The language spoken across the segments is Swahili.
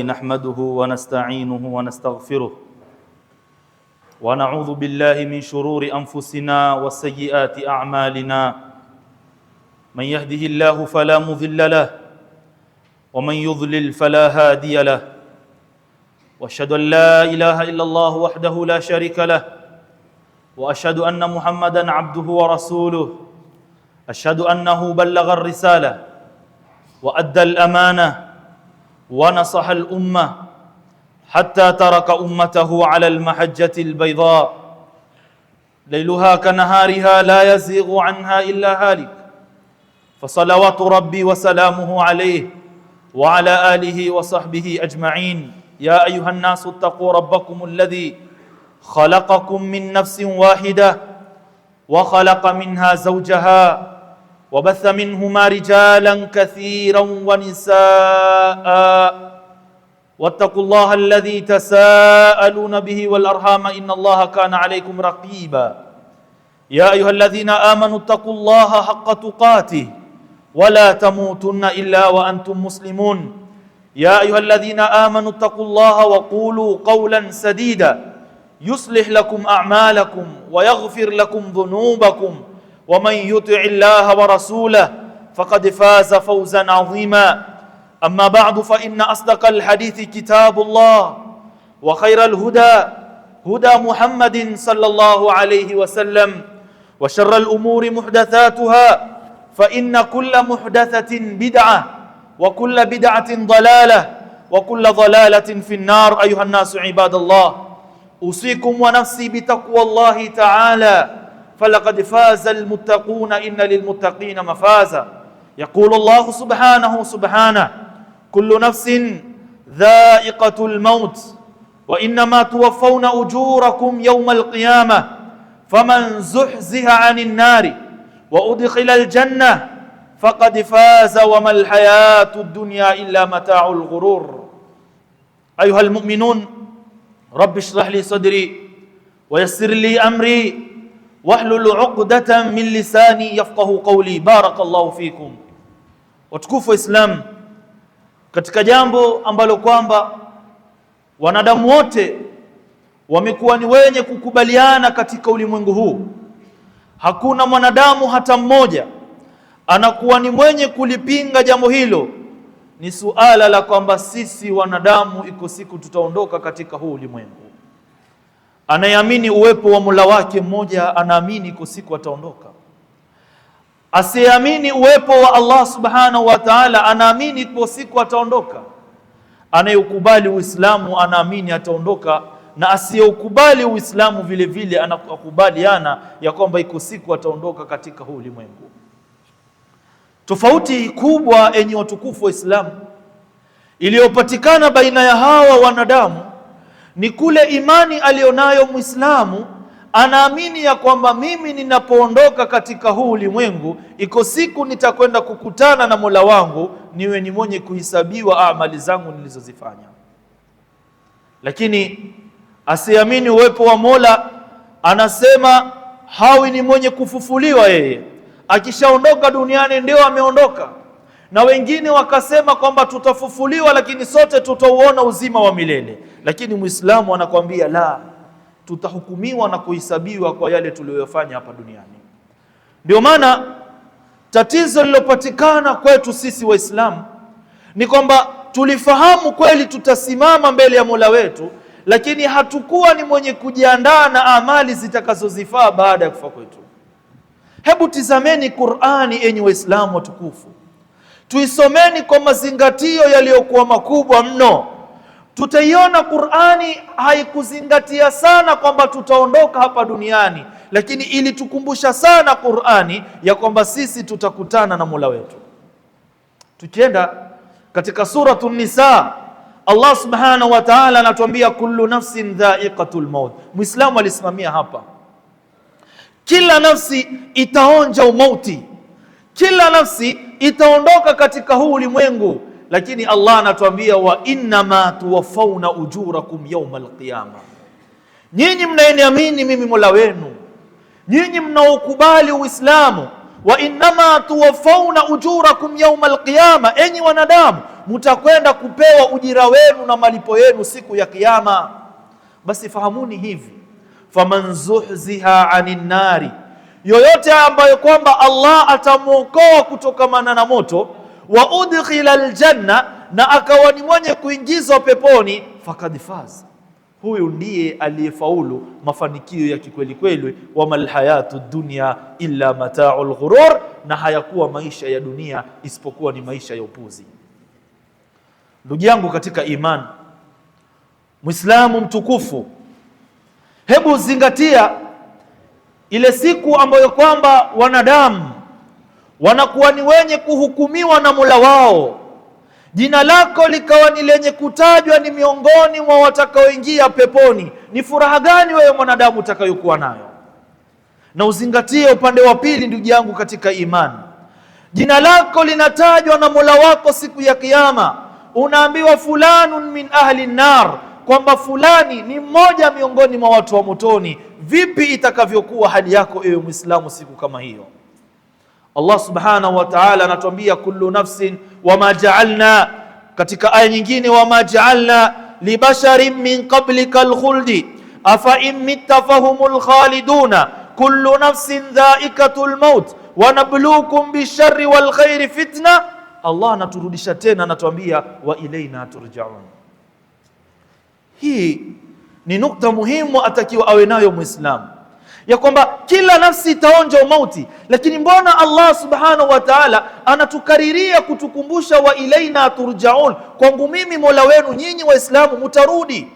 نحمده ونستعينه ونستغفره ونعوذ بالله من شرور أنفسنا وسيئات أعمالنا. من يهده الله فلا مضل له ومن يضلل فلا هادي له، وأشهد أن لا إله إلا الله وحده لا شريك له، وأشهد أن محمدا عبده ورسوله. أشهد أنه بلغ الرسالة وأدى الأمانة ونصح الأمة حتى ترك أمته على المحجة البيضاء ليلها كنهارها لا يزيغ عنها إلا هالك. فصلوات ربي وسلامه عليه وعلى آله وصحبه أجمعين. يا أيها الناس اتقوا ربكم الذي خلقكم من نفس واحدة وخلق منها زوجها وبث منهما رجالا كثيرا ونساء، واتقوا الله الذي تساءلون به والأرحام إن الله كان عليكم رقيبا. يا أيها الذين آمنوا اتقوا الله حق تقاته ولا تموتن إلا وأنتم مسلمون. يا أيها الذين آمنوا اتقوا الله وقولوا قولا سديدا يصلح لكم أعمالكم ويغفر لكم ذنوبكم، ومن يطع الله ورسوله فقد فاز فوزا عظيما. أما بعد، فإن أصدق الحديث كتاب الله، وخير الهدى هدى محمد صلى الله عليه وسلم، وشر الأمور محدثاتها، فإن كل محدثة بدعة وكل بدعة ضلالة وكل ضلالة في النار. أيها الناس عباد الله، أوصيكم ونفسي بتقوى الله تعالى، فلقد فاز المتقون إن للمتقين مفازا. يقول الله سبحانه كل نفس ذائقة الموت وإنما توفون أجوركم يوم القيامة فمن زحزح عن النار وأدخل الجنة فقد فاز وما الحياة الدنيا إلا متاع الغرور. أيها المؤمنون، رب اشرح لي صدري ويسر لي أمري wahlul uqdatan min lisani yafqahu qawli. Barakallahu fikum. Watukufu wa Islam, katika jambo ambalo kwamba wanadamu wote wamekuwa ni wenye kukubaliana katika ulimwengu huu, hakuna mwanadamu hata mmoja anakuwa ni mwenye kulipinga jambo hilo, ni suala la kwamba sisi wanadamu iko siku tutaondoka katika huu ulimwengu. Anayeamini uwepo wa Mola wake mmoja anaamini iko siku ataondoka. Asiyeamini uwepo wa Allah subhanahu wa ta'ala anaamini iko siku ataondoka. Anayekubali Uislamu anaamini ataondoka, na asiyeukubali Uislamu vile vile anakubaliana ya kwamba iko siku ataondoka katika huu ulimwengu. Tofauti kubwa enyi watukufu wa Islamu iliyopatikana baina ya hawa wanadamu ni kule imani alionayo Muislamu. Anaamini ya kwamba mimi ninapoondoka katika huu ulimwengu iko siku nitakwenda kukutana na Mola wangu, niwe ni mwenye kuhesabiwa amali zangu nilizozifanya. Lakini asiamini uwepo wa Mola anasema hawi ni mwenye kufufuliwa, yeye akishaondoka duniani ndio ameondoka. Na wengine wakasema kwamba tutafufuliwa lakini sote tutauona uzima wa milele. Lakini Muislamu anakuambia la, tutahukumiwa na kuhesabiwa kwa yale tuliyofanya hapa duniani. Ndio maana tatizo lilopatikana kwetu sisi Waislamu ni kwamba tulifahamu kweli tutasimama mbele ya Mola wetu, lakini hatukuwa ni mwenye kujiandaa na amali zitakazozifaa baada ya kufa kwetu. Hebu tizameni Qur'ani enyi Waislamu watukufu, tuisomeni kwa mazingatio yaliyokuwa makubwa mno. Tutaiona Qur'ani haikuzingatia sana kwamba tutaondoka hapa duniani, lakini ilitukumbusha sana Qur'ani ya kwamba sisi tutakutana na Mola wetu. Tukienda katika suratu Nisa, Allah subhanahu wa ta'ala anatuambia kullu nafsin dha'iqatul maut. Muislamu alisimamia hapa, kila nafsi itaonja umauti, kila nafsi itaondoka katika huu ulimwengu. Lakini Allah anatuambia wa innama tuwaffawna ujurakum yawmal qiyama. Nyinyi mnayeniamini mimi Mola wenu, nyinyi mnaokubali Uislamu, wa innama tuwaffawna ujurakum yawma alqiyama, enyi wanadamu mtakwenda kupewa ujira wenu na malipo yenu siku ya kiyama. Basi fahamuni hivi, faman zuhziha anin nari, yoyote ambayo kwamba Allah atamuokoa kutokamana na moto, wa udkhila aljanna, na akawa ni mwenye kuingizwa peponi, fakad faz, huyu ndiye aliyefaulu mafanikio ya kikweli kweli. Wamal hayatu dunya illa mata'ul ghurur, na hayakuwa maisha ya dunia isipokuwa ni maisha ya upuzi. Ndugu yangu katika imani, Muislamu mtukufu, hebu zingatia ile siku ambayo kwamba wanadamu wanakuwa ni wenye kuhukumiwa na Mola wao, jina lako likawa ni lenye kutajwa ni miongoni mwa watakaoingia peponi. Ni furaha gani wewe mwanadamu utakayokuwa nayo? Na uzingatie upande wa pili, ndugu yangu katika imani, jina lako linatajwa na Mola wako siku ya kiyama, unaambiwa fulanun min ahli nar, kwamba fulani ni mmoja miongoni mwa watu wa motoni. Vipi itakavyokuwa hali yako ewe Muislamu siku kama hiyo? Allah subhanahu wa ta'ala anatuambia kullu nafsin wama ja'alna, katika aya nyingine, wama ja'alna libasharin min qablika alkhuldi afa in mitta fahumul khaliduna kullu nafsin dhaikatul maut wa nabluukum bisharri wal khairi fitna. Allah anaturudisha tena, anatuambia wa ilaina turja'un. Hii ni nukta muhimu atakiwa awe nayo Muislamu, ya kwamba kila nafsi itaonja umauti, lakini mbona Allah subhanahu wa ta'ala anatukariria kutukumbusha wa ilaina turja'un, kwangu mimi Mola wenu. Nyinyi Waislamu mutarudi,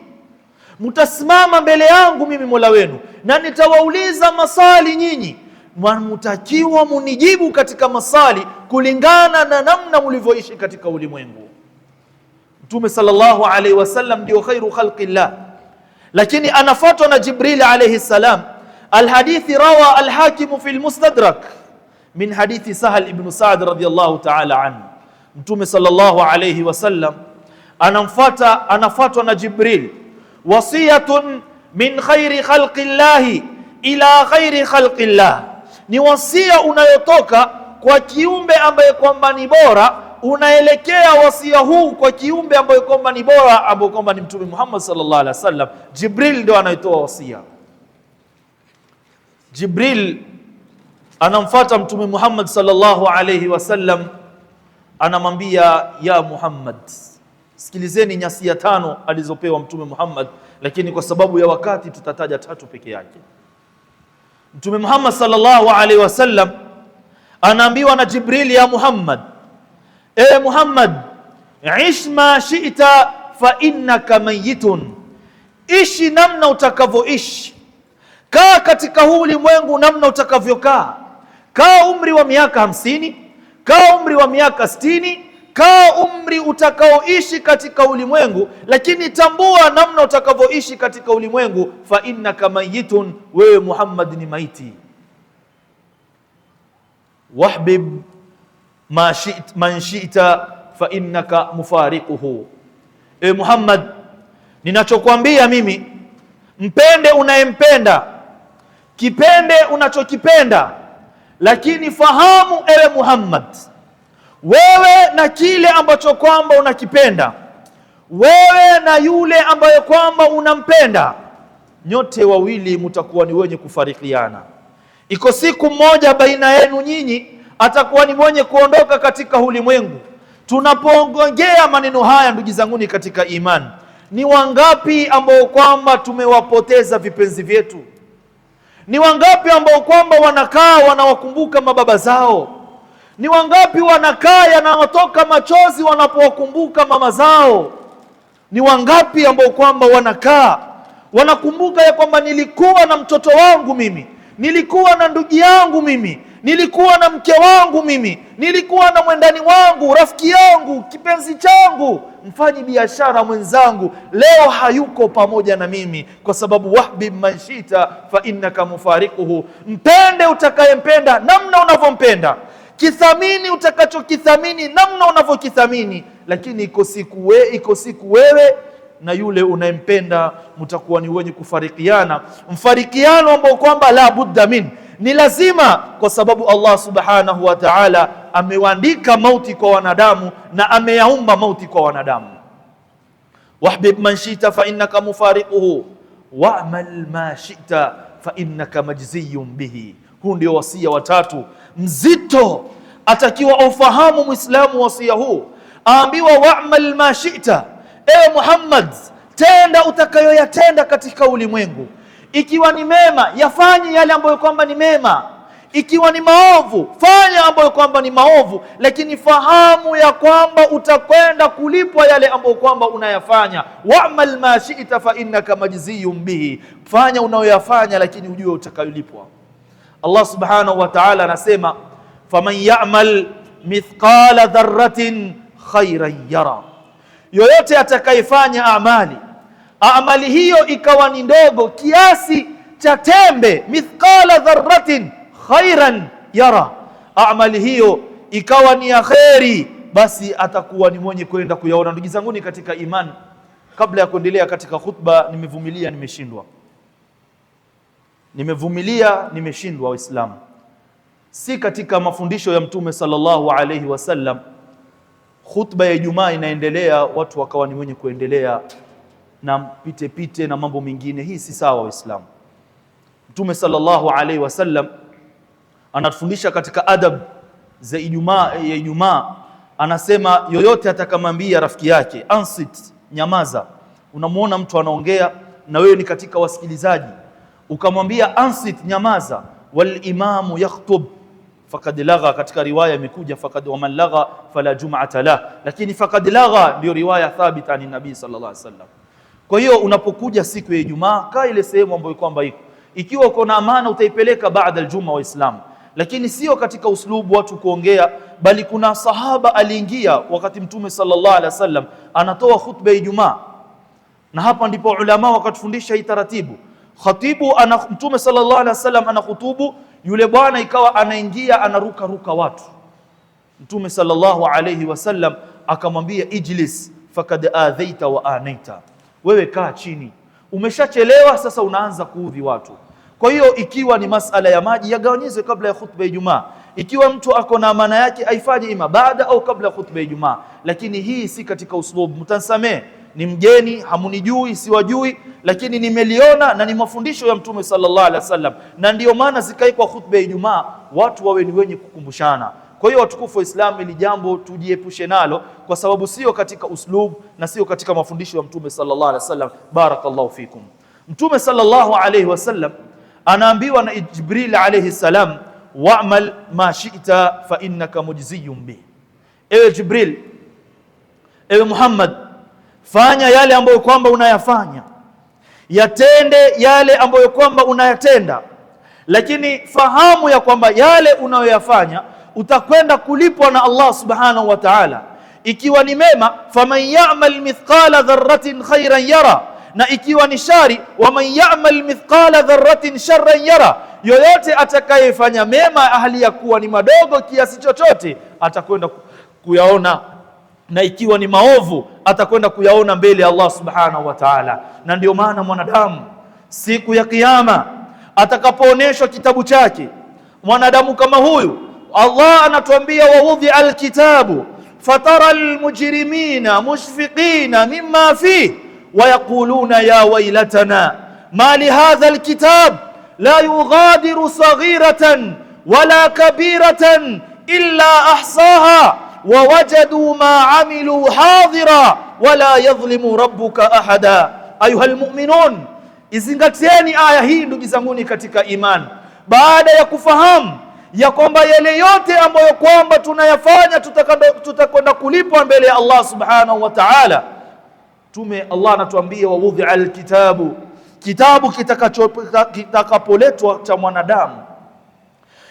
mutasimama mbele yangu mimi Mola wenu, na nitawauliza maswali nyinyi, mutakiwa munijibu katika maswali kulingana na namna mlivyoishi katika ulimwengu. Mtume sallallahu alaihi wasallam ndio khairu khalqillah, lakini anafuatwa na Jibril alayhi salam. Alhadithi rawa alhakimu fi almustadrak min hadithi Sahal ibn Sa'd radiyallahu ta'ala anhu. Mtume sallallahu alayhi wasallam anafuatwa na Jibril, wasiyatun min khairi khalqillahi ila khairi khalqillah, ni wasia unayotoka kwa kiumbe ambaye kwamba ni bora, unaelekea wasia huu kwa kiumbe ambaye kwamba ni bora, ambaye kwamba ni Mtume Muhammad sallallahu alaihi wasallam. Jibril ndio anaitoa wasia. Jibril anamfuata Mtume Muhammad sallallahu alaihi wasallam, anamwambia ya Muhammad. Sikilizeni nyasia 5 alizopewa Mtume Muhammad, lakini kwa sababu ya wakati tutataja 3 peke yake. Mtume Muhammad sallallahu alaihi wasallam anaambiwa na Jibril, ya Muhammad, e Muhammad, ish ma shi'ta fa innaka mayitun, ishi namna utakavyoishi, kaa katika huu ulimwengu namna utakavyokaa. Kaa umri wa miaka 50, kaa umri wa miaka 60, kaa umri utakaoishi katika ulimwengu, lakini tambua namna utakavyoishi katika ulimwengu, fa innaka mayitun, wewe Muhammad ni maiti. Wahbib man shi'ta fa innaka mufariquhu, e Muhammad, ninachokuambia mimi, mpende unayempenda, kipende unachokipenda, lakini fahamu ewe Muhammad, wewe na kile ambacho kwamba unakipenda, wewe na yule ambaye kwamba unampenda, nyote wawili mtakuwa ni wenye kufarikiana. Iko siku moja baina yenu nyinyi atakuwa ni mwenye kuondoka katika ulimwengu. Tunapoongea maneno haya, ndugu zanguni katika imani, ni wangapi ambao kwamba tumewapoteza vipenzi vyetu? Ni wangapi ambao kwamba wanakaa wanawakumbuka mababa zao? Ni wangapi wanakaa yanawatoka machozi wanapowakumbuka mama zao? Ni wangapi ambao kwamba wanakaa wanakumbuka ya kwamba nilikuwa na mtoto wangu mimi, nilikuwa na ndugu yangu mimi, nilikuwa na mke wangu mimi, nilikuwa na mwendani wangu, rafiki yangu, kipenzi changu, mfanyi biashara mwenzangu, leo hayuko pamoja na mimi. Kwa sababu wahbib man shita fa innaka mufariquhu, mpende utakayempenda namna unavyompenda, kithamini utakachokithamini namna unavyokithamini, lakini iko siku wewe na yule unayempenda mtakuwa ni wenye kufarikiana, mfarikiano ambao kwamba la budda min, Ni lazima, kwa sababu Allah subhanahu wa ta'ala amewaandika mauti kwa wanadamu na ameyaumba mauti kwa wanadamu. Wahbib man shita fa innaka mufariquhu wa'mal ma shita fa innaka majziyun bihi. Huu ndio wasia watatu mzito atakiwa ufahamu Muislamu. Wasia huu aambiwa wa'mal ma shita, ewe Muhammad, tenda utakayoyatenda katika ulimwengu. Ikiwa ni mema, yafanye yale ambayo kwamba ni mema. Ikiwa ni maovu, fanya ambayo kwamba ni maovu, lakini fahamu ya kwamba utakwenda kulipwa yale ambayo kwamba unayafanya. Wa'mal ma shi'ta fa innaka majziyun bihi, fanya unayoyafanya lakini ujue utakayolipwa. Allah subhanahu wa ta'ala anasema faman ya'mal mithqala dharratin khairan yara, yoyote atakayefanya amali hiyo ikawa ni ndogo kiasi cha tembe, mithqala dharratin khairan yara, amali hiyo ikawa ni ya kheri, basi atakuwa ni mwenye kwenda kuyaona. Ndugu zangu ni katika imani, kabla ya kuendelea katika khutba, nimevumilia nimeshindwa. Waislamu, si katika mafundisho ya Mtume sallallahu alayhi wasallam khutba ya Ijumaa inaendelea watu wakawa ni mwenye kuendelea na pite na mambo mengine. Hii si sawa Waislamu. Mtume sallallahu alayhi wasallam anatufundisha katika adab za Ijumaa, anasema yoyote atakamwambia rafiki yake ansit, nyamaza. Unamuona mtu anaongea na wewe ni katika wasikilizaji, ukamwambia ansit, nyamaza, wal imamu yakhutub faqad lagha. Katika riwaya imekuja faqad wa man lagha fala jum'ata la, lakini faqad lagha ndio riwaya thabita ni nabii sallallahu alaihi wasallam. Kwa hiyo unapokuja siku ya Ijumaa, kaa ile sehemu ambayo kwamba iko. Ikiwa uko na amana utaipeleka baada aljuma Waislamu, lakini sio katika uslubu watu kuongea, bali kuna sahaba aliingia wakati Mtume sallallahu alaihi wasallam anatoa khutba ya Ijumaa, na hapa ndipo ulama wakatufundisha hii taratibu. Khatibu Mtume sallallahu alaihi wasallam anahutubu, yule bwana ikawa anaingia anaruka watu. Mtume sallallahu alaihi wasallam akamwambia ijlis fakad adhaita wa anaita, wewe kaa chini, umeshachelewa sasa unaanza kuudhi watu. Kwa hiyo ikiwa ni masala ya maji yagawanyizwe kabla ya khutba ya Ijumaa. Ikiwa mtu ako na amana yake aifanye ima baada au kabla ya khutba ya Ijumaa, lakini hii si katika uslubu. Mtansamee, ni mgeni, hamunijui, siwajui, lakini nimeliona na ni mafundisho ya Mtume sallallahu alaihi wasallam, na ndio maana zikaikwa khutba ya Ijumaa, watu wawe ni wenye kukumbushana. Kwa hiyo watukufu wa Islam, ili jambo tujiepushe nalo, kwa sababu sio katika uslub na sio katika mafundisho ya Mtume sallallahu alaihi wasallam. Barakallahu fikum. Mtume sallallahu alaihi wasallam anaambiwa na Jibril alayhi salam, wa'mal ma shi'ta fa innaka mujziyun bi. Ewe Jibril, ewe Muhammad, fanya yale ambayo kwamba unayafanya, yatende yale ambayo kwamba unayatenda, lakini fahamu ya kwamba yale unayoyafanya utakwenda kulipwa na Allah subhanahu wa ta'ala. Ikiwa ni mema, faman ya'mal mithqala dharratin khairan yara, na ikiwa ni shari, waman ya'mal mithqala dharratin sharran yara, yoyote atakayefanya mema hali ya kuwa ni madogo kiasi chochote atakwenda kuyaona, na ikiwa ni maovu atakwenda kuyaona mbele ya Allah subhanahu wa ta'ala. Na ndio maana mwanadamu siku ya Kiyama atakapooneshwa kitabu chake, mwanadamu kama huyu, Allah anatuambia wawudhi alkitabu fatara almujrimina mushfiqina mimma fihi ويقولون يا ويلتنا ما لهذا الكتاب لا يغادر صغيرة ولا كبيرة إلا أحصاها ووجدوا ما عملوا حاضرا ولا يظلم ربك أحدا. أيها المؤمنون, izingatieni aya hii ndugu zanguni katika iman. Baada ya kufahamu ya kwamba yale yote ambayo kwamba tunayafanya tutakwenda kulipwa mbele ya Allah subhanahu wa ta'ala, Allah anatuambia wawudhi alkitabu, kitabu kitakapoletwa cha mwanadamu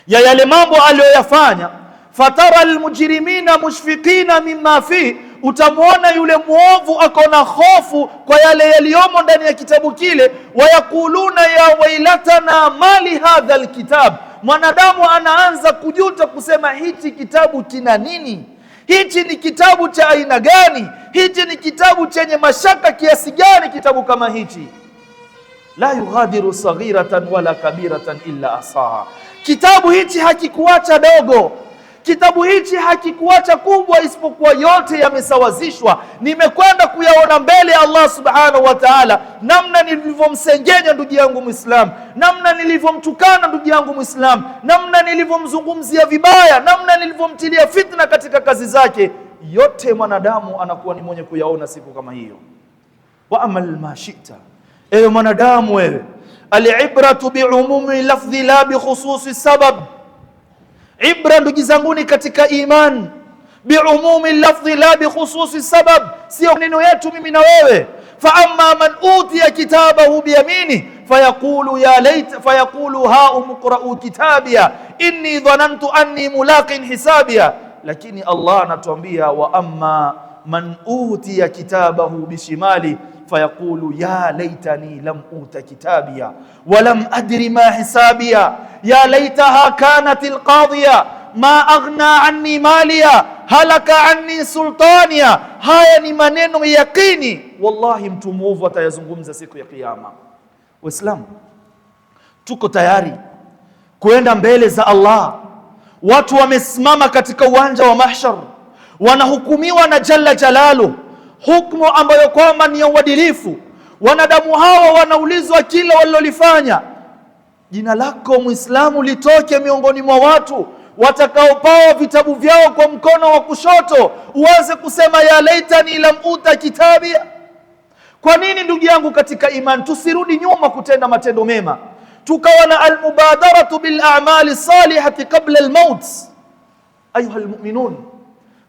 ya yale mambo aliyoyafanya, fatara almujrimina mushfiqina mimma fi, utamwona yule muovu ako na hofu kwa yale yaliyomo ndani ya kitabu kile. Wayakuluna ya wailatana mali hadha alkitab, mwanadamu anaanza kujuta kusema hichi kitabu kina nini? Hichi ni kitabu cha aina gani? Hichi ni kitabu chenye mashaka kiasi gani? Kitabu kama hichi la yughadiru saghiratan wala kabiratan illa asaha, Kitabu hichi hakikuacha dogo, kitabu hichi hakikuacha kubwa, isipokuwa yote yamesawazishwa. Nimekwenda kuyaona mbele ya Allah subhanahu wa ta'ala, namna nilivyomsengenya ndugu yangu Muislam, namna nilivyomtukana ndugu yangu Muislam, namna nilivyomzungumzia vibaya, namna nilivyomtilia fitna katika kazi zake. Yote mwanadamu anakuwa ni mwenye kuyaona siku kama hiyo. Wa amal ma shi'ta, ewe mwanadamu wewe, al-ibratu bi'umumi lafdhi la bi khususi sabab. Ibra ndugu zanguni katika iman, bi'umumi lafdhi la bi khususi sabab, sio neno yetu mimi na wewe. Fa amma man utiya kitabahu biyamini fayaqulu ya laita fayaqulu ha umqra'u kitabiya inni dhanantu anni mulaqin hisabiya. Lakini Allah anatuambia wa amma man utiya kitabahu bishimali fayaqulu ya laitani lam uta kitabiya wa lam adri ma hisabiya ya laitaha kanat alqadhiya ma aghna anni maliya halaka anni sultaniya. Haya ni maneno yaqini, wallahi mtu mwovu atayazungumza siku ya Kiyama. Waislamu, tuko tayari kuenda mbele za Allah. Watu wamesimama katika uwanja wa mahshar, wanahukumiwa na Jalla Jalalu, hukumu ambayo kwamba ni ya uadilifu. Wanadamu hawa wanaulizwa kila walilofanya. Jina lako Muislamu litoke miongoni mwa watu watakaopawa vitabu vyao kwa mkono wa kushoto, uanze kusema ya laitani lam uta kitabia. Kwa nini ndugu yangu katika iman tusirudi nyuma kutenda matendo mema, tukawa na almubadaratu bil a'mali salihati qabla almaut? Ayuha almu'minun,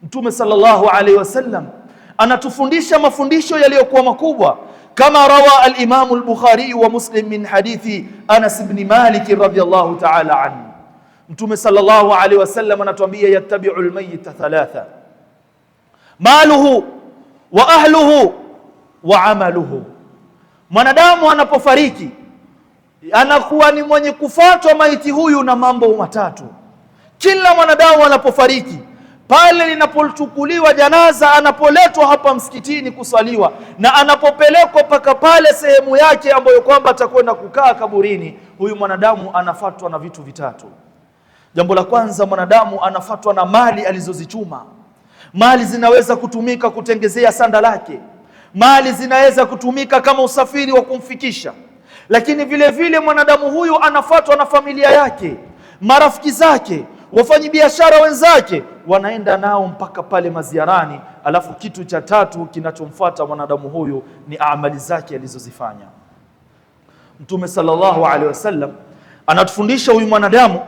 Mtume sallallahu alayhi wasallam anatufundisha mafundisho yaliyokuwa makubwa, kama rawa al-Imam al-Bukhari wa Muslim min hadithi Anas ibn Malik radhiyallahu ta'ala anhu. Mtume sallallahu alayhi wasallam anatuambia yattabi'u al-mayyita thalatha, maluhu wa ahluhu wa amaluhu. Mwanadamu anapofariki anakuwa ni mwenye kufuatwa maiti huyu na mambo matatu. Kila mwanadamu anapofariki, pale linapochukuliwa janaza, anapoletwa hapa msikitini kusaliwa, na anapopelekwa paka pale sehemu yake ambayo kwamba atakwenda kukaa kaburini, huyu mwanadamu anafuatwa na vitu vitatu. Jambo la kwanza, mwanadamu anafuatwa na mali alizozichuma. Mali zinaweza kutumika kutengezea sanda lake, mali zinaweza kutumika kama usafiri wa kumfikisha, lakini vile vile mwanadamu huyu anafuatwa na familia yake, marafiki zake, wafanyabiashara wenzake, wanaenda nao mpaka pale maziarani. Alafu kitu cha tatu kinachomfuata mwanadamu huyu ni amali zake alizozifanya. Mtume sallallahu alaihi wasallam anatufundisha huyu mwanadamu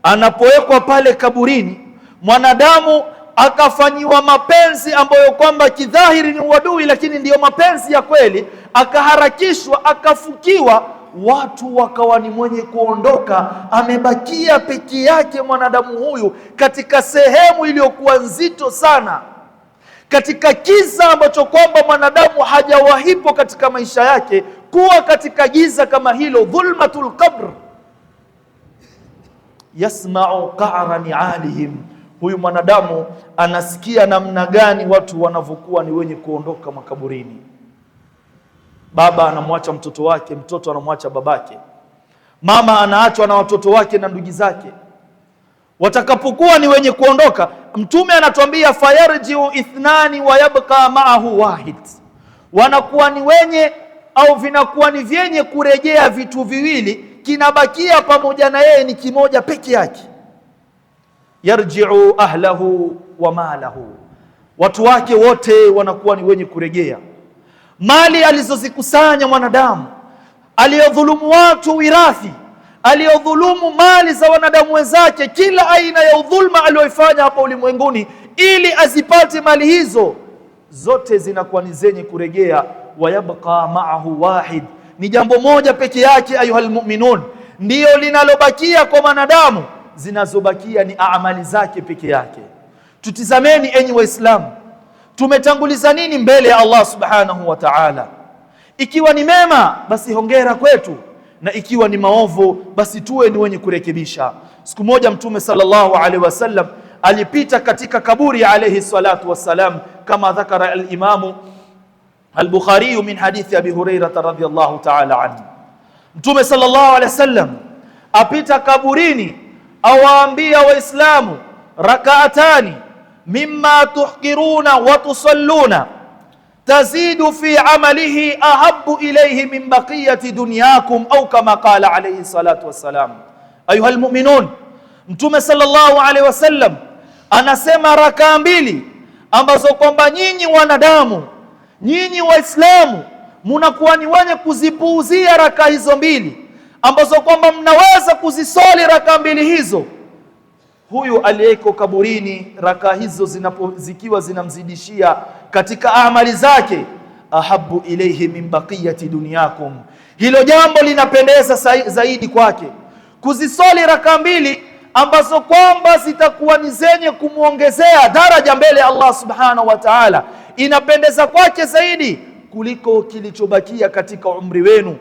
anapowekwa pale kaburini, mwanadamu akafanyiwa mapenzi ambayo kwamba kidhahiri ni uadui, lakini ndiyo mapenzi ya kweli, akaharakishwa, akafukiwa, watu wakawa ni mwenye kuondoka, amebakia peke yake mwanadamu huyu katika sehemu iliyokuwa nzito sana, katika giza ambacho kwamba mwanadamu hajawahipo katika maisha yake kuwa katika giza kama hilo, dhulmatul qabr. Yasma'u qa'ra ni'alihim, huyu mwanadamu anasikia namna gani watu wanavyokuwa ni wenye kuondoka makaburini. Baba anamwacha mtoto wake, mtoto anamwacha babake, mama anaachwa na watoto wake na ndugu zake. Watakapokuwa ni wenye kuondoka, Mtume anatuambia fayarji'u ithnani wa yabqa ma'ahu wahid, wanakuwa ni wenye au vinakuwa ni vyenye kurejea vitu viwili, kinabakia pamoja na yeye ni kimoja peke yake. Yarji'u ahlahu wa malahu, watu wake wote wanakuwa ni wenye kurejea. Mali alizozikusanya mwanadamu, aliyodhulumu watu wirathi, aliyodhulumu mali za wanadamu wenzake, kila aina ya udhulma aliyoifanya hapa ulimwenguni ili azipate mali hizo, zote zinakuwa ni zenye kurejea. Wayabqa ma'ahu wahid, ni jambo moja peke yake, ayuhal mu'minun, ndiyo linalobakia kwa mwanadamu. Zinazobakia ni amali zake peke yake. Tutizameni enyi Waislamu, tumetanguliza nini mbele ya Allah subhanahu wa ta'ala? Ikiwa ni mema, basi hongera kwetu, na ikiwa ni maovu, basi tuwe ni wenye kurekebisha. Siku moja Mtume sallallahu alaihi wasallam alipita katika kaburi alayhi salatu wassalam, kama dhakara al-Imamu al-Bukhari min hadithi Abi Hurairah radhiyallahu ta'ala anhu. Mtume sallallahu alaihi wasallam apita kaburini, awaambia Waislamu, rakaatani mimma tuhqiruna wa tusalluna tazidu fi amalihi ahabbu ilayhi min baqiyati dunyakum, au kama qala alayhi salatu wassalam. Ayuha almu'minun, Mtume sallallahu alayhi wasallam anasema rakaa mbili ambazo kwamba nyinyi wanadamu, nyinyi Waislamu munakuwa ni wenye kuzipuuzia rakaa hizo mbili, ambazo kwamba mnaweza kuzisali rakaa mbili hizo, huyu aliyeko kaburini rakaa hizo zikiwa zinamzidishia katika amali zake, ahabbu ilayhi min baqiyati dunyakum, hilo jambo linapendeza zaidi kwake kuzisali rakaa mbili ambazo kwamba zitakuwa ni zenye kumwongezea daraja mbele ya Allah subhanahu wa ta'ala. Inapendeza kwake zaidi kuliko kilichobakia katika umri wenu,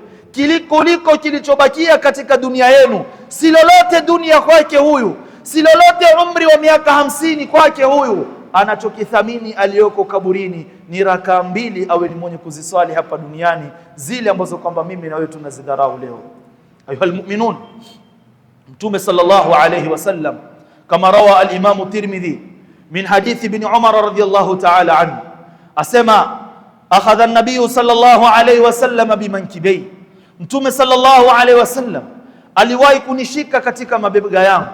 kuliko kilichobakia katika dunia yenu. Si lolote dunia kwake huyu, si lolote umri wa miaka 50 kwake huyu. Anachokithamini aliyoko kaburini ni rakaa mbili, awe ni mwenye kuziswali hapa duniani, zile ambazo kwamba mimi na wewe tunazidharau leo. Ayuha almu'minun, Mtume sallallahu alayhi wasallam kama rawa al-Imam Tirmidhi min hadithi ibn Umar radhiyallahu ta'ala anhu asema, akhadha an-nabiy sallallahu alayhi wasallam bimankibay, Mtume sallallahu alayhi wasallam aliwahi kunishika katika mabega yangu,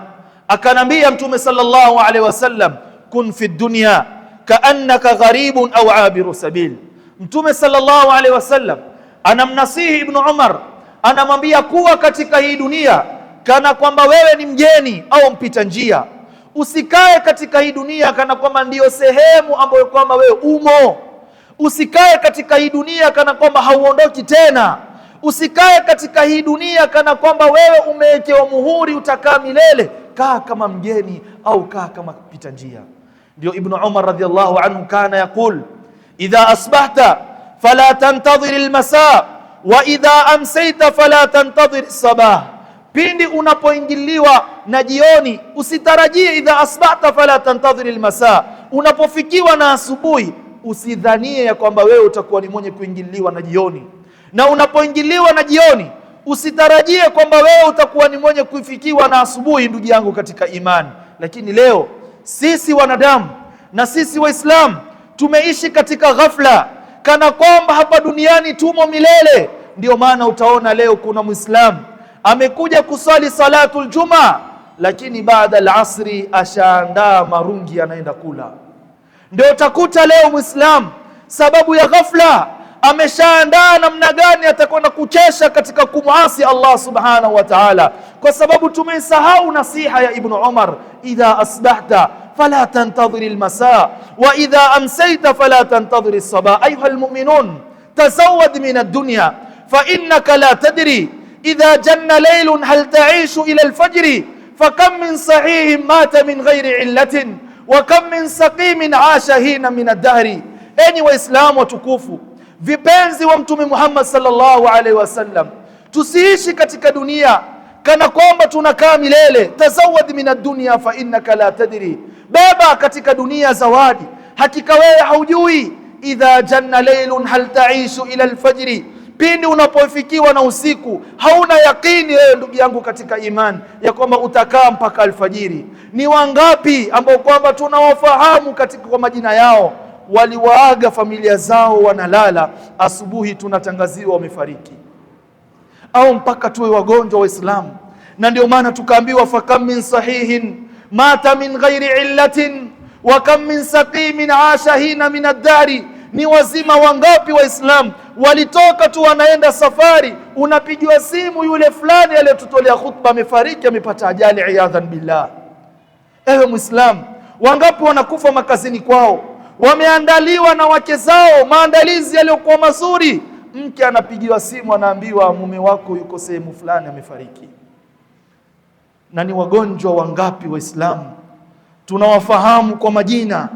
akanambia Mtume sallallahu alayhi wasallam, kun fi dunya kaannaka gharibun au abiru sabil. Mtume sallallahu alayhi wasallam anamnasihi Ibn Umar, anamwambia kuwa katika hii dunia kana kwamba wewe ni mgeni au mpita njia. Usikae katika hii dunia kana kwamba ndiyo sehemu ambayo kwamba wewe umo. Usikae katika hii dunia kana kwamba hauondoki tena. Usikae katika hii dunia kana kwamba wewe umewekewa muhuri utakaa milele. Kaa kama mgeni au kaa kama mpita njia. Ndio Ibn Umar radhiallahu anhu kana yakul, idha asbahta fala tantadhir almasa wa idha amsayta fala tantadhir sabah. Pindi unapoingiliwa na jioni usitarajie idha asbahta fala tantadhir almasa. Unapofikiwa na asubuhi usidhanie ya kwamba wewe utakuwa ni mwenye kuingiliwa na jioni, na unapoingiliwa na jioni usitarajie kwamba wewe utakuwa ni mwenye kufikiwa na asubuhi. Ndugu yangu katika imani, lakini leo sisi wanadamu na sisi Waislamu tumeishi katika ghafla, kana kwamba hapa duniani tumo milele. Ndio maana utaona leo kuna Muislamu amekuja kusali salatul Juma, lakini baada al-asri ashaandaa marungi anaenda kula. Ndio utakuta leo Muislamu sababu ya ghafla ameshaandaa namna gani atakwenda kuchesha katika kumuasi Allah subhanahu wa ta'ala, kwa sababu tumesahau nasiha ya Ibn Umar, idha asbahta fala tantadhir almasa wa idha amsayta fala tantadhir as-sabah. Ayuha almu'minun, tazawwad min ad-dunya fa innaka la tadri idha janna laylun hal ta'ishu ila al-fajr, fakam min sahihin mata min ghairi illatin wa kam min saqimin 'asha hina min ad-dahri. Enyi Waislamu watukufu, vipenzi wa Mtume Muhammad sallallahu alaihi wasallam, tusiishi katika dunia kana kwamba tunakaa milele. Tazawad min ad-dunya fa innaka la tadri, beba katika dunia zawadi, hakika wewe haujui. Idha janna laylun hal ta'ishu ila al-fajr, pindi unapofikiwa na usiku hauna yakini wewe ndugu yangu katika imani ya kwamba utakaa mpaka alfajiri. Ni wangapi ambao kwamba tunawafahamu katika kwa majina yao waliwaaga familia zao wanalala, asubuhi tunatangaziwa wamefariki, au mpaka tuwe wagonjwa Waislamu. Na ndio maana tukaambiwa, fakam min sahihin mata min ghairi illatin wa kam min saqimin 'asha hina min ad-dari. Ni wazima wangapi Waislamu walitoka tu wanaenda safari, unapigiwa simu, yule fulani aliyetutolea khutba amefariki, amepata ajali, iyadhan billah. Ewe Muislamu, wangapi wanakufa makazini kwao, wameandaliwa na wake zao maandalizi yaliyokuwa mazuri, mke anapigiwa simu anaambiwa mume wako yuko sehemu fulani amefariki. Na ni wagonjwa wangapi Waislamu tunawafahamu kwa majina,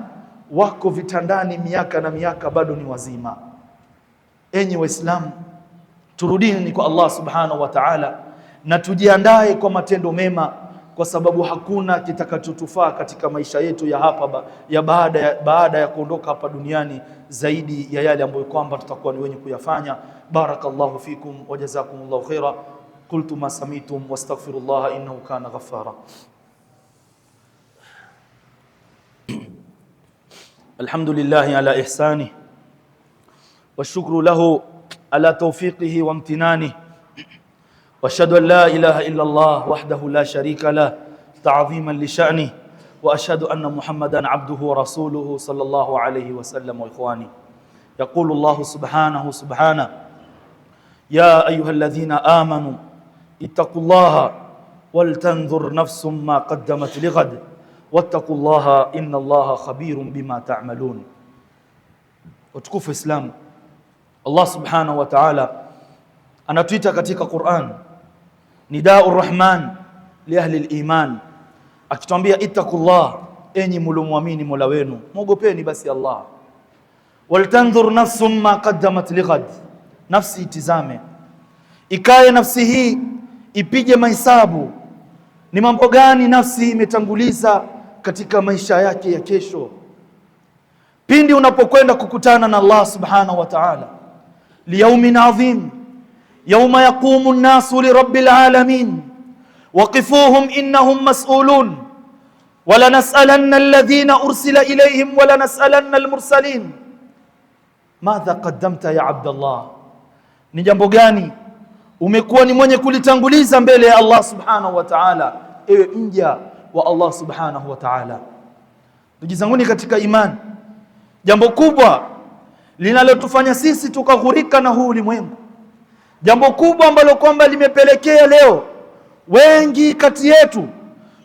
wako vitandani miaka na miaka bado ni wazima. Enyi Waislamu, turudini kwa Allah subhanahu wa ta'ala na tujiandae kwa matendo mema, kwa sababu hakuna kitakachotufaa katika maisha yetu ya hapa baada ya kuondoka hapa duniani zaidi ya yale ambayo kwamba tutakuwa ni wenye kuyafanya. Barakallahu fikum wa jazakumullahu khaira. Qultu ma samitum wastaghfirullaha innahu kana ghaffara. الحمد لله على إحسانه والشكر له على توفيقه وامتنانه وأشهد أن لا إله إلا الله وحده لا شريك له تعظيما لشأنه وأشهد أن محمدا عبده ورسوله صلى الله عليه وسلم. وإخواني، يقول الله سبحانه يا أيها الذين آمنوا اتقوا الله ولتنظر نفس ما قدمت لغد واتقوا الله إن الله خبير بما تعملون. Watukufu Islam, Allah subhanahu wa ta'ala anatuita katika Qur'an Nidaur Rahman li ahli al-iman, akituambia ittaqullah, enyi mliomuamini Mola wenu muogopeni basi Allah. Waltanzur nafsum ma qaddamat lighad, nafsi itizame, ikae nafsi hii ipige mahesabu, ni mambo gani nafsi imetanguliza katika maisha yake ya kesho. Pindi unapokwenda kukutana na Allah subhanahu wa ta'ala, liyaumin adhim yawma yaqumu an-nasu li rabbil alamin waqifuhum innahum mas'ulun wala nas'alanna alladhina ursila ilayhim wala nas'alanna al-mursalin madha qaddamta ya Abdallah, ni jambo gani umekuwa ni mwenye kulitanguliza mbele ya Allah subhanahu wa ta'ala, ewe mja wa Allah subhanahu wa ta'ala. Ndugu zanguni katika imani, jambo kubwa linalotufanya sisi tukaghurika na huu ulimwengu, jambo kubwa ambalo kwamba limepelekea leo wengi kati yetu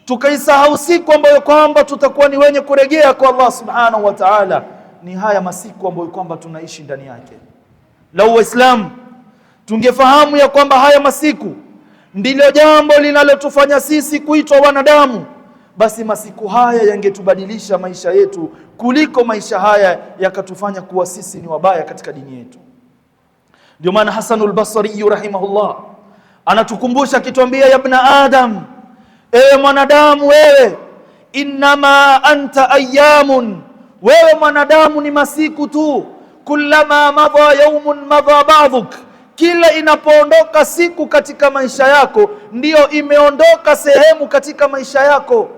tukaisahau siku ambayo kwamba tutakuwa ni wenye kurejea kwa Allah subhanahu wa ta'ala, ni haya masiku ambayo kwamba tunaishi ndani yake. Lau Waislamu tungefahamu ya kwamba haya masiku ndilo jambo linalotufanya sisi kuitwa wanadamu, basi masiku haya yangetubadilisha maisha yetu kuliko maisha haya yakatufanya kuwa sisi ni wabaya katika dini yetu. Ndio maana Hasanul Basri rahimahullah anatukumbusha akituambia, ya ibn Adam, ewe mwanadamu wewe, innama anta ayyamun, wewe mwanadamu ni masiku tu, kullama madha yawmun madha ba'dhuk, kila inapoondoka siku katika maisha yako ndiyo imeondoka sehemu katika maisha yako.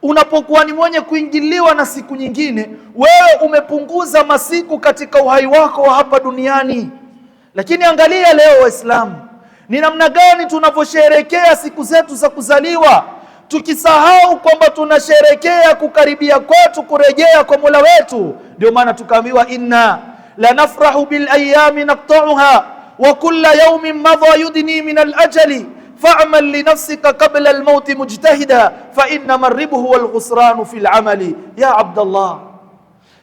Unapokuwa ni mwenye kuingiliwa na siku nyingine, wewe umepunguza masiku katika uhai wako wa hapa duniani. Lakini angalia leo Waislamu, ni namna gani tunavyosherehekea siku zetu za kuzaliwa, tukisahau kwamba tunasherehekea kukaribia kwetu kurejea kwa Mola wetu. Ndio maana tukaambiwa, inna la nafrahu bil ayami naqta'uha wa kulla yawmin madha yudni min al ajali fa'mal li nafsika qabla al maut mujtahida fa inna marribuhu wal khusran fi al amali. Ya Abdallah,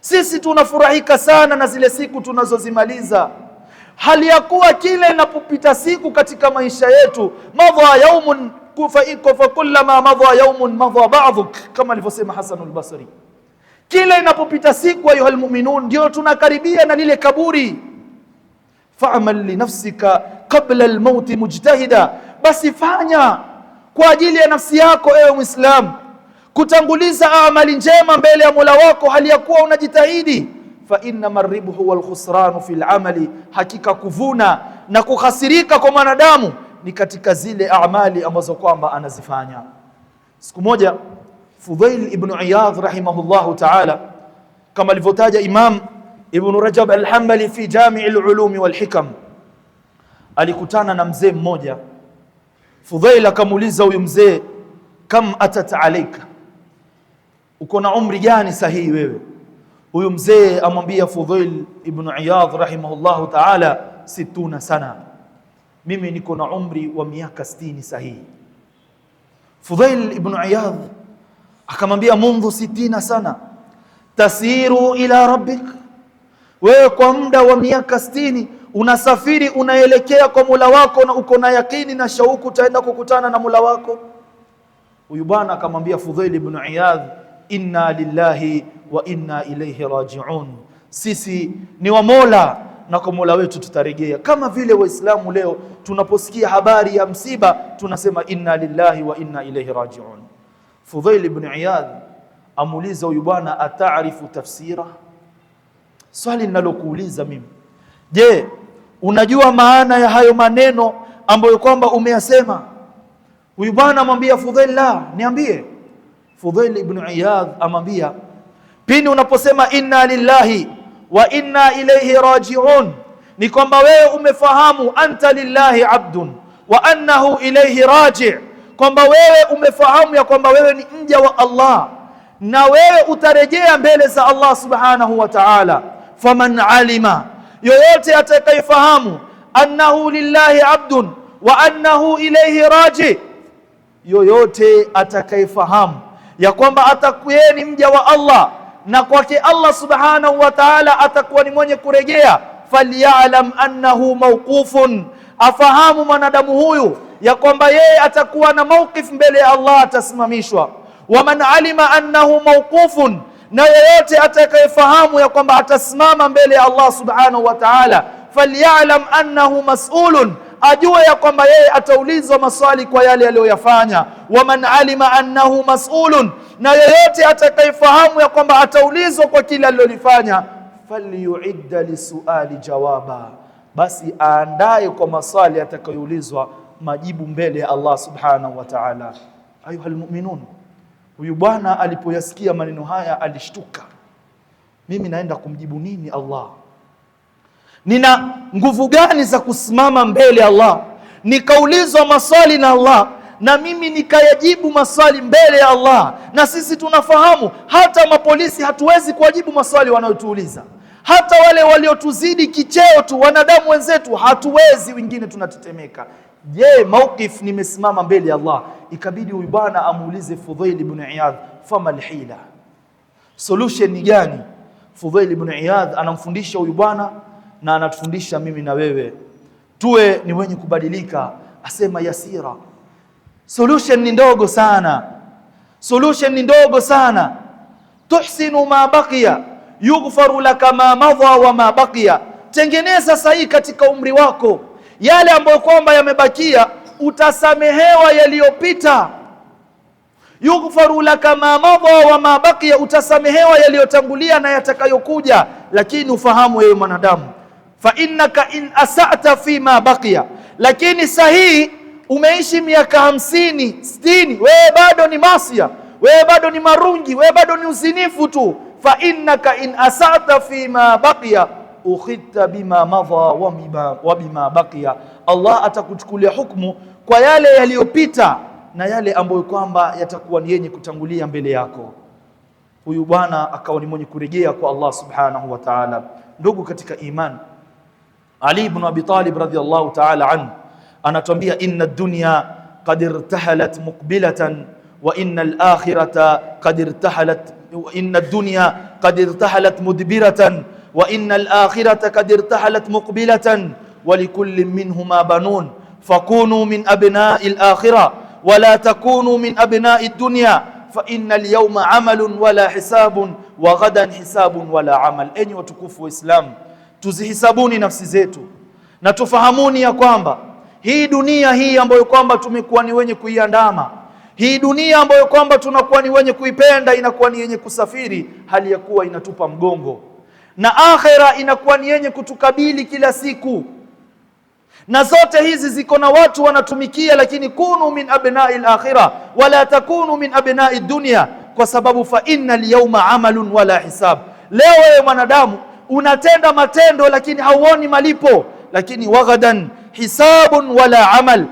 sisi tunafurahika sana na zile siku tunazozimaliza, hali ya kuwa kile inapopita siku katika maisha yetu, madha yawmun fa kullama madha yawmun madha ba'dhuk, kama alivyosema Hasanul Basri, kile inapopita siku ayuhal mu'minun ndio tunakaribia na lile kaburi. Fa'mal li nafsika qabla al-maut mujtahida, basi fanya kwa ajili ya nafsi yako ewe Muislam kutanguliza amali njema mbele ya Mola wako hali ya kuwa unajitahidi. Fa inna marribuhu wal khusran fi al-amali, hakika kuvuna na kukhasirika kwa mwanadamu ni katika zile amali ambazo kwamba anazifanya. Siku moja Fudhail ibn Iyadh rahimahullahu ta'ala, kama alivyotaja Imam Ibn Rajab al-Hanbali fi Jami' al-Ulum wal-Hikam, alikutana na mzee mmoja. Fudhail akamuuliza huyu mzee, kam atat alayka, uko na umri gani sahihi wewe? Huyu mzee amwambia Fudhail ibn Iyadh rahimahullahu ta'ala, 60 sana, mimi niko na umri wa miaka 60 sahihi. Fudhail ibn Iyadh akamwambia, mundhu 60 sana tasiru ila rabbik, wewe kwa muda wa miaka 60 unasafiri unaelekea kwa Mola wako na uko na yakini na shauku utaenda kukutana na Mola wako? Huyu bwana akamwambia Fudhail ibn Iyadh, inna lillahi wa inna ilayhi raji'un, sisi ni wa Mola na kwa Mola wetu tutarejea. Kama vile Waislamu leo tunaposikia habari ya msiba tunasema inna lillahi wa inna ilayhi raji'un. Fudhail ibn Iyadh amuuliza huyu bwana, ataarifu tafsira? Swali ninalokuuliza mimi, je, unajua maana ya hayo maneno ambayo kwamba umeyasema? Huyu bwana amwambia Fudhail, la, niambie. Fudhail ibn Iyadh amwambia, Pindi unaposema inna lillahi wa inna ilayhi raji'un, ni kwamba wewe umefahamu anta lillahi abdun wa annahu ilayhi raji', kwamba wewe umefahamu ya kwamba wewe ni mja wa Allah na wewe utarejea mbele za Allah subhanahu wa ta'ala. Faman alima, yoyote atakayefahamu annahu lillahi abdun wa annahu ilayhi raji', yoyote atakayefahamu ya kwamba atakuwa ni mja wa Allah na kwake Allah subhanahu wa ta'ala atakuwa ni mwenye kurejea, falyalam annahu mawqufun, afahamu mwanadamu huyu ya kwamba yeye atakuwa na mawqif mbele ya Allah, atasimamishwa. Waman alima annahu mawqufun, na yeyote atakayefahamu ya kwamba atasimama mbele ya Allah subhanahu wa ta'ala, falyalam annahu mas'ulun, ajue ya kwamba yeye ataulizwa maswali kwa yale aliyoyafanya. Waman alima annahu mas'ulun, na yeyote atakayefahamu ya kwamba ataulizwa kwa kile alilofanya, falyu'idda lisuali jawaba, basi aandae kwa maswali atakayoulizwa majibu mbele ya Allah subhanahu wa ta'ala. Ayuhal mu'minun, huyu bwana alipoyasikia maneno haya alishtuka, mimi naenda kumjibu nini Allah? Nina nguvu gani za kusimama mbele ya Allah nikaulizwa maswali na Allah na mimi nikayajibu maswali mbele ya Allah? Na sisi tunafahamu hata mapolisi hatuwezi kuwajibu maswali wanayotuuliza, hata wale waliotuzidi kicheo tu wanadamu wenzetu hatuwezi, wengine tunatetemeka. Je, mawqif nimesimama mbele ya Allah? Ikabidi huyu bwana amuulize Fudhail ibn Iyadh, fama alhila, solution ni gani? Fudhail ibn Iyadh anamfundisha huyu bwana na anatufundisha mimi na wewe tuwe ni wenye kubadilika. Asema yasira, solution ni ndogo sana, solution ni ndogo sana. Tuhsinu ma baqiya yughfaru laka ma madha wa ma baqiya, tengeneza sahihi katika umri wako, yale ambayo kwamba yamebakia utasamehewa yaliyopita. Yughfaru laka ma madha wa ma baqiya, utasamehewa yaliyotangulia na yatakayokuja. Lakini ufahamu wewe mwanadamu, fa innaka in asa'ta fi ma baqiya, lakini sahihi umeishi miaka 50 60, wewe bado ni masia, wewe bado ni marungi, wewe bado ni uzinifu tu. Fa innaka in asa'ta fi ma baqiya ukhidta bima madha wa bima baqiya, Allah atakuchukulia hukumu kwa yale yaliyopita na yale ambayo kwamba yatakuwa ni yenye kutangulia mbele yako. Huyu bwana akawa ni mwenye kurejea kwa Allah subhanahu wa ta'ala. Ndugu katika iman, Ali ibn Abi Talib radhiyallahu ta'ala anhu anatuambia, inna ad-dunya qad irtahalat muqbilatan wa inna al-akhirata qad irtahalat, inna ad-dunya qad irtahalat mudbiratan wa inna al-akhirata qad irtahalat muqbilatan wa likulli minhuma banun fakunu min abna'i al-akhirah wa la takunu min abna'i ad-dunya fa inna al-yawma amalun wala hisabun wa ghadan hisabun wala amal. Enyi watukufu wa Islam, tuzihisabuni nafsi zetu na tufahamuni ya kwamba hii dunia hii ambayo kwamba tumekuwa ni wenye kuiandama, hii dunia ambayo kwamba tunakuwa ni wenye kuipenda, inakuwa ni yenye kusafiri hali ya kuwa inatupa mgongo, na akhera inakuwa ni yenye kutukabili kila siku. Na zote hizi ziko na watu wanatumikia, lakini kunu min abna'i al-akhirah wala takunu min abna'i ad-dunya, kwa sababu fa inna al-yawma amalun wala hisab. Leo wewe mwanadamu unatenda matendo lakini hauoni malipo, lakini waghadan hisabun wala amal,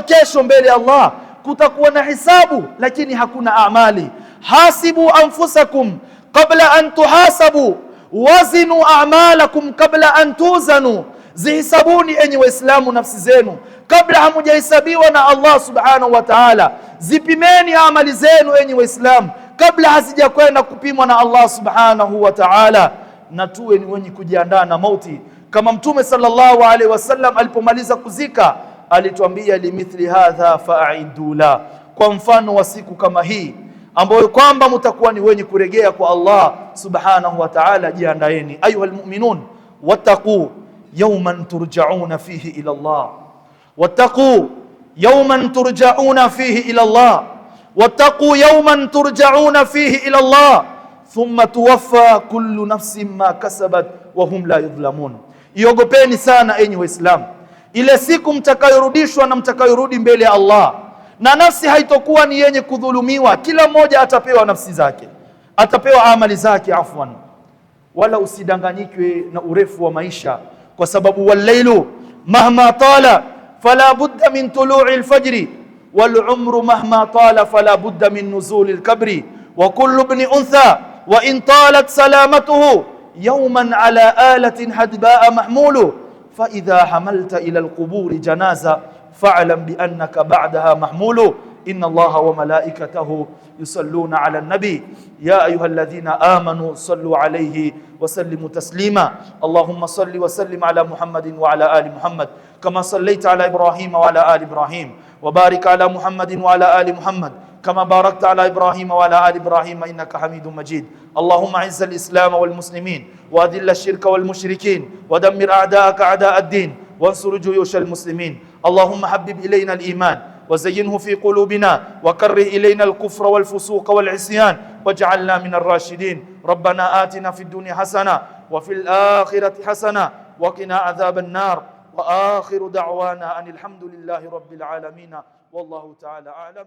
kesho mbele Allah kutakuwa na hisabu lakini hakuna amali. Hasibu anfusakum qabla an tuhasabu wazinu a'malakum qabla an tuzanu, zihisabuni enyi Waislamu nafsi zenu kabla hamujahesabiwa na Allah subhanahu wa ta'ala. Zipimeni amali zenu enyi Waislamu kabla hazijakwenda kupimwa na Allah subhanahu wa ta'ala, na tuwe ni wenye kujiandaa na mauti. Kama Mtume sallallahu alaihi wasallam alipomaliza kuzika alituambia, limithli hadha fa'iddu la, kwa mfano wa siku kama hii ambayo kwamba mtakuwa ni wenye kurejea kwa Allah subhanahu wa ta'ala, jiandaeni. Ayuhal mu'minun, wattaqu yawman turja'una fihi ila Allah, wattaqu yawman turja'una fihi ila Allah, wattaqu yawman turja'una fihi ila Allah thumma tuwaffa kullu nafsin ma kasabat wa hum la yudhlamun. Iogopeni sana enyi Waislamu ile siku mtakayorudishwa na mtakayorudi mbele ya Allah, na nafsi haitokuwa ni yenye kudhulumiwa, kila mmoja atapewa nafsi zake. atapewa amali zake afwan. Wala usidanganyikwe na urefu wa maisha, kwa sababu wallailu mahma tala fala budda min tulu'i alfajri wal umru mahma tala fala budda min nuzuli alkabri wa kullu ibn untha wa in talat salamatuhu yawman ala alatin hadba'a mahmulu fa idha hamalta ila alquburi janaza fa'lam bi annaka ba'daha mahmulu. إن الله وملائكته يصلون على النبي يا أيها الذين آمنوا صلوا عليه وسلموا تسليما. اللهم صل وسلم على محمد وعلى آل محمد كما صليت على إبراهيم وعلى آل إبراهيم وبارك على محمد وعلى آل محمد كما باركت على إبراهيم وعلى آل إبراهيم إنك حميد مجيد. اللهم أعز الإسلام والمسلمين وأذل الشرك والمشركين ودمر أعداءك أعداء الدين وانصر جيوش المسلمين. اللهم حبب إلينا الإيمان وزينه في قلوبنا وكره إلينا الكفر والفسوق والعصيان واجعلنا من الراشدين. ربنا آتنا في الدنيا حسنة وفي الآخرة حسنة وقنا عذاب النار. وآخر دعوانا أن الحمد لله رب العالمين والله تعالى أعلم.